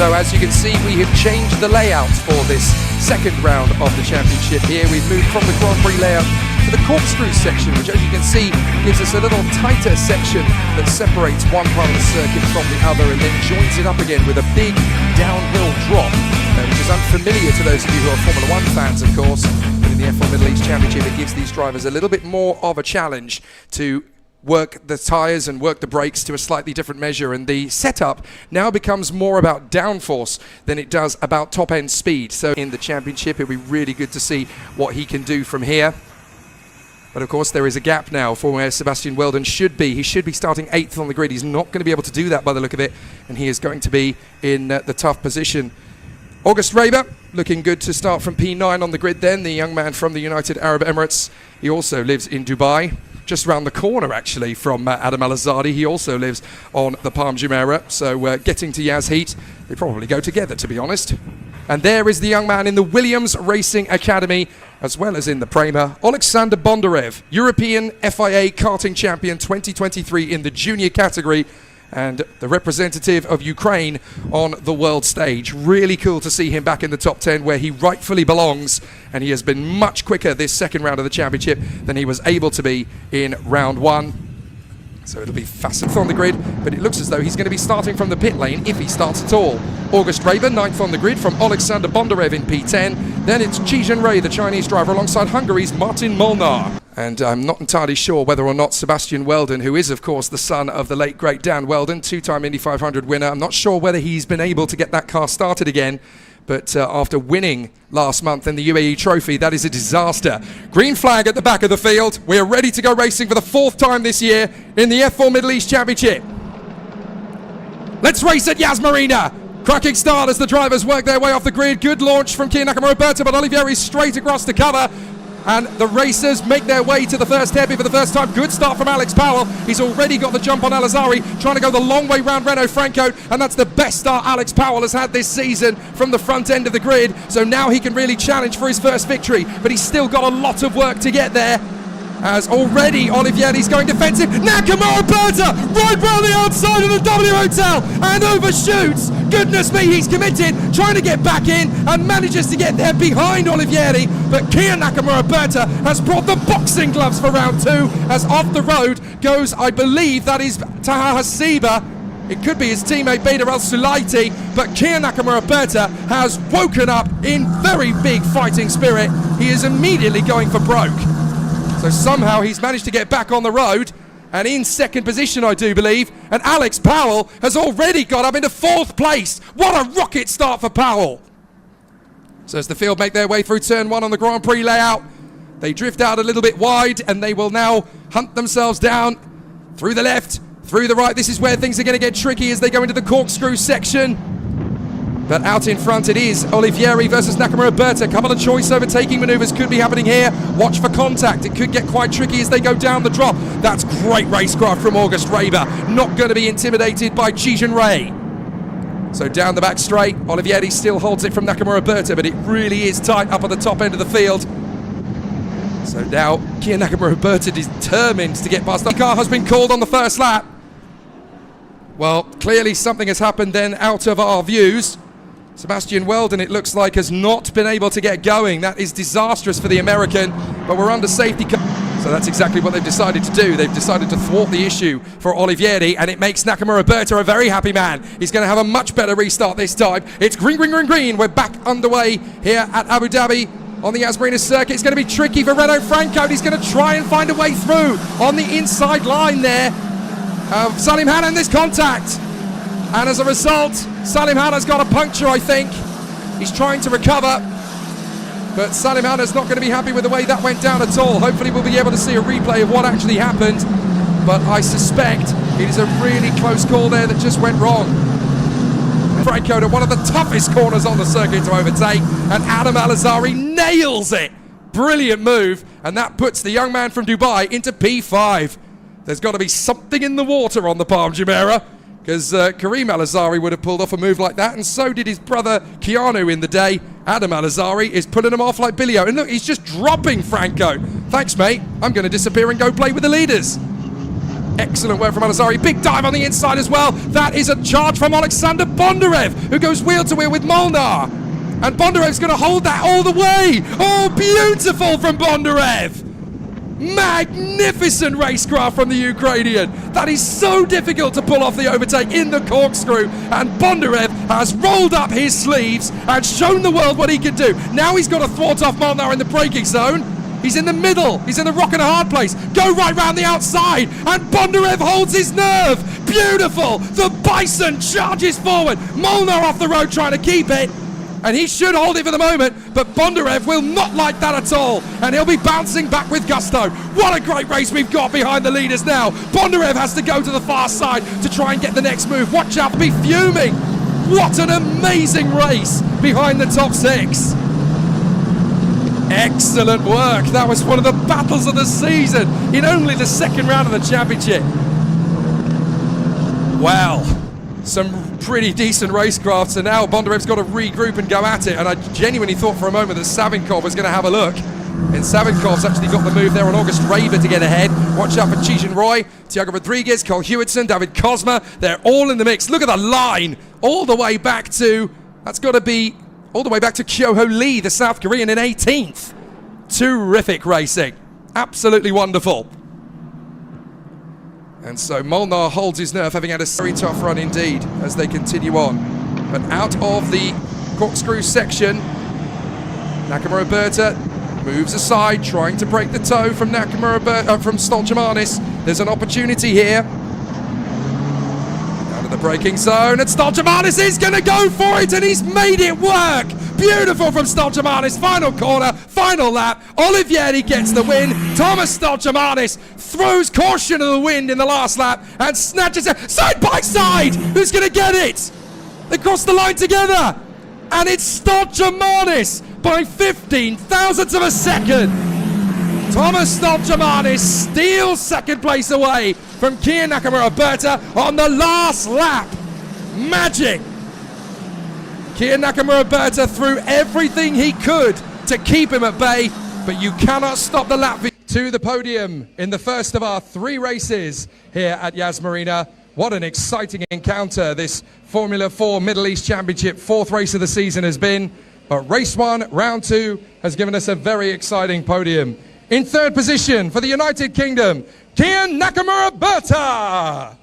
So as you can see, we have changed the layout for this second round of the championship here. We've moved from the Grand Prix layout to the corkscrew section, which as you can see gives us a little tighter section that separates one part of the circuit from the other and then joins it up again with a big downhill drop, which is unfamiliar to those of you who are Formula One fans, of course. But in the F1 Middle East Championship, it gives these drivers a little bit more of a challenge to work the tyres and work the brakes to a slightly different measure, and the setup now becomes more about downforce than it does about top end speed. So in the championship it'll be really good to see what he can do from here. But of course there is a gap now for where Sebastian Weldon should be. He should be starting 8th on the grid. He's not going to be able to do that by the look of it, and he is going to be in the tough position. August Reiber looking good to start from P9 on the grid then, the young man from the United Arab Emirates. He also lives in Dubai, just around the corner actually from Adam Al-Azadi. He also lives on the Palm Jumeirah, so getting to Yazd, they probably go together, to be honest. And there is the young man in the Williams Racing Academy, as well as in the Prema, Alexander Bondarev, European FIA karting champion 2023 in the junior category, and the representative of Ukraine on the world stage. Really cool to see him back in the top 10 where he rightfully belongs, and he has been much quicker this second round of the championship than he was able to be in round one. So it'll be fascinating on the grid, but it looks as though he's going to be starting from the pit lane if he starts at all. August Reiber, 9th on the grid from Alexander Bondarev in P10. Then it's Ji Zhenrui, the Chinese driver, alongside Hungary's Martin Molnar. And I'm not entirely sure whether or not Sebastian Weldon, who is of course the son of the late great Dan Weldon, two-time Indy 500 winner, I'm not sure whether he's been able to get that car started again. But after winning last month in the UAE Trophy, that is a disaster. Green flag at the back of the field. We're ready to go racing for the 4th time this year in the F4 Middle East Championship. Let's race at Yas Marina. Cracking start as the drivers work their way off the grid. Good launch from Kian Nakamura Berta, but Olivieri straight across to cover. And the racers make their way to the first hairpin for the first time. Good start from Alex Powell. He's already got the jump on Al-Azari, trying to go the long way round Renault Franco, and that's the best start Alex Powell has had this season from the front end of the grid. So now he can really challenge for his first victory, but he's still got a lot of work to get there, as already Olivieri's going defensive. Nakamura Berta right round the outside of the W Hotel and overshoots. Goodness me, he's committed, trying to get back in and manages to get there behind Olivieri. But Kian Nakamura Berta has brought the boxing gloves for round 2, as off the road goes, I believe that is Taha Hasiba. It could be his teammate Bader Al-Sulaiti, but Kian Nakamura Berta has woken up in very big fighting spirit. He is immediately going for broke. So somehow he's managed to get back on the road and in second position, I do believe. And Alex Powell has already got up into 4th place. What a rocket start for Powell. So as the field make their way through turn 1 on the Grand Prix layout, they drift out a little bit wide and they will now hunt themselves down through the left, through the right. This is where things are going to get tricky as they go into the corkscrew section. But out in front it is Olivieri versus Nakamura Berta. A couple of choice overtaking manoeuvres could be happening here. Watch for contact. It could get quite tricky as they go down the drop. That's great racecraft from August Reiber. Not going to be intimidated by Ji Zhenrui. So down the back straight, Olivieri still holds it from Nakamura Berta, but it really is tight up at the top end of the field. So now Kian Nakamura Berta is determined to get past. The car has been called on the first lap. Well, clearly something has happened then out of our views. Sebastian Weldon, it looks like, has not been able to get going. That is disastrous for the American, but we're under safety. So that's exactly what they've decided to do. They've decided to thwart the issue for Olivieri, and it makes Nakamura Berta a very happy man. He's going to have a much better restart this time. It's green, green, green, green. We're back underway here at Abu Dhabi on the Yas Marina circuit. It's going to be tricky for Renault Franco. He's going to try and find a way through on the inside line there. Salim Hanan, this contact. And as a result, Salim Hanna's got a puncture, I think. He's trying to recover, but Salim Hanna's not going to be happy with the way that went down at all. Hopefully we'll be able to see a replay of what actually happened, but I suspect it is a really close call there that just went wrong. Franco to one of the toughest corners on the circuit to overtake, and Adam Al-Azari nails it. Brilliant move, and that puts the young man from Dubai into P5. There's got to be something in the water on the Palm Jumeirah, because Karim Al-Azari would have pulled off a move like that, and so did his brother Keanu in the day. Adam Al-Azari is pulling him off like Billy-O, and look, he's just dropping Franco. Thanks, mate. I'm going to disappear and go play with the leaders. Excellent work from Al-Azhari. Big dive on the inside as well. That is a charge from Alexander Bondarev, who goes wheel to wheel with Molnar. And Bondarev's going to hold that all the way. Oh, beautiful from Bondarev. Magnificent racecraft from the Ukrainian. That is so difficult to pull off the overtake in the corkscrew. And Bondarev has rolled up his sleeves and shown the world what he can do. Now he's got to thwart off Molnar in the braking zone. He's in the middle. He's in the rock and a hard place. Go right round the outside. And Bondarev holds his nerve. Beautiful. The Bison charges forward. Molnar off the road trying to keep it. And he should hold it for the moment, but Bondarev will not like that at all, and he'll be bouncing back with gusto. What a great race we've got behind the leaders now. Bondarev has to go to the far side to try and get the next move. Watch out, be fuming. What an amazing race behind the top six. Excellent work. That was one of the battles of the season in only the second round of the championship. Well, some pretty decent racecraft, so now Bondarev's got to regroup and go at it, and I genuinely thought for a moment that Savinkov was going to have a look, and Savinkov's actually got the move there on August Raber to get ahead. Watch out for Chijin Roy, Tiago Rodriguez, Cole Hewitson, David Kozma. They're all in the mix. Look at the line all the way back to, that's got to be all the way back to Kyoho Lee, the South Korean, in 18th. Terrific racing, absolutely wonderful. And so Molnar holds his nerve, having had a very tough run indeed as they continue on. But out of the corkscrew section, Nakamura Berta moves aside, trying to break the toe from from Stolchamanis. There's an opportunity here. Out of the braking zone, and Stolchamanis is going to go for it, and he's made it work. Beautiful from Stolchamanis. Final corner, final lap. Olivieri gets the win. Thomas Stolchamanis throws caution to the wind in the last lap and snatches it side by side. Who's going to get it? They cross the line together, and it's Stolchamanis by 15 thousandths of a second. Thomas Stolchamanis steals second place away from Kiya Nakamura Berta on the last lap. Magic. Kiya Nakamura Berta threw everything he could to keep him at bay, but you cannot stop the Latvian. To the podium in the first of our 3 races here at Yas Marina. What an exciting encounter this Formula 4 Middle East Championship 4th race of the season has been. But race 1, round 2 has given us a very exciting podium. In 3rd position for the United Kingdom, Kiya Nakamura Berta.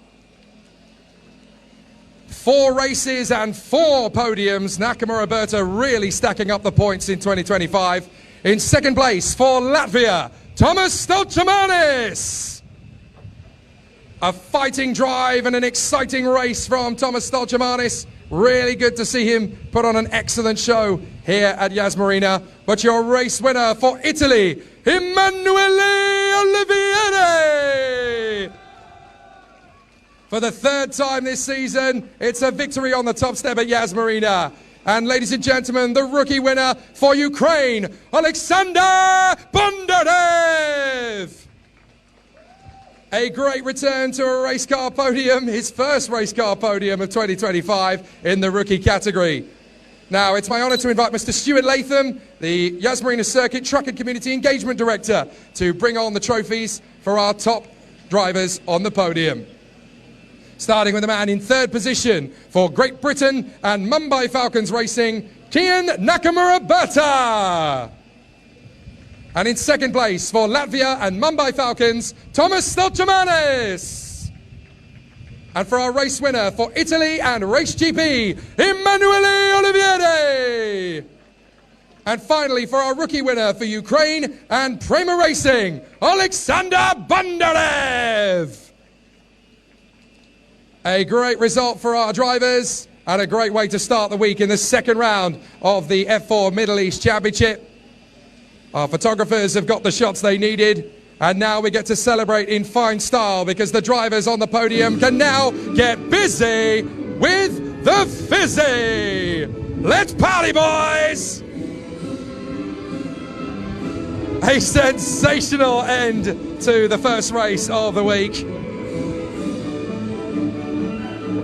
4 races and 4 podiums. Nakamura Berta really stacking up the points in 2025. In 2nd place for Latvia, Thomas Stolchamanis. A fighting drive and an exciting race from Thomas Stolchamanis. Really good to see him put on an excellent show here at Yas Marina. But your race winner for Italy, Emanuele Olivieri. For the 3rd time this season, it's a victory on the top step at Yas Marina. And ladies and gentlemen, the rookie winner for Ukraine, Alexander Bondarev. A great return to a race car podium, his first race car podium of 2025 in the rookie category. Now, it's my honour to invite Mr. Stuart Latham, the Yas Marina Circuit Truck and Community Engagement Director, to bring on the trophies for our top drivers on the podium. Starting with the man in 3rd position for Great Britain and Mumbai Falcons Racing, Kiya Nakamura Berta. And in 2nd place for Latvia and Mumbai Falcons, Thomas Stolchamanis. And for our race winner for Italy and Race GP, Emanuele Olivieri. And finally for our rookie winner for Ukraine and Prema Racing, Alexander Bondarev. A great result for our drivers and a great way to start the week in the 2nd round of the F4 Middle East Championship. Our photographers have got the shots they needed, and now we get to celebrate in fine style because the drivers on the podium can now get busy with the fizzy. Let's party, boys! A sensational end to the first race of the week.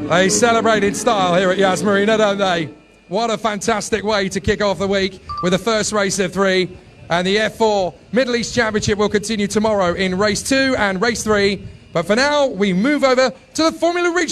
They celebrate in style here at Yas Marina, don't they? What a fantastic way to kick off the week with the first race of 3. And the F4 Middle East Championship will continue tomorrow in race 2 and race 3. But for now, we move over to the Formula Regional.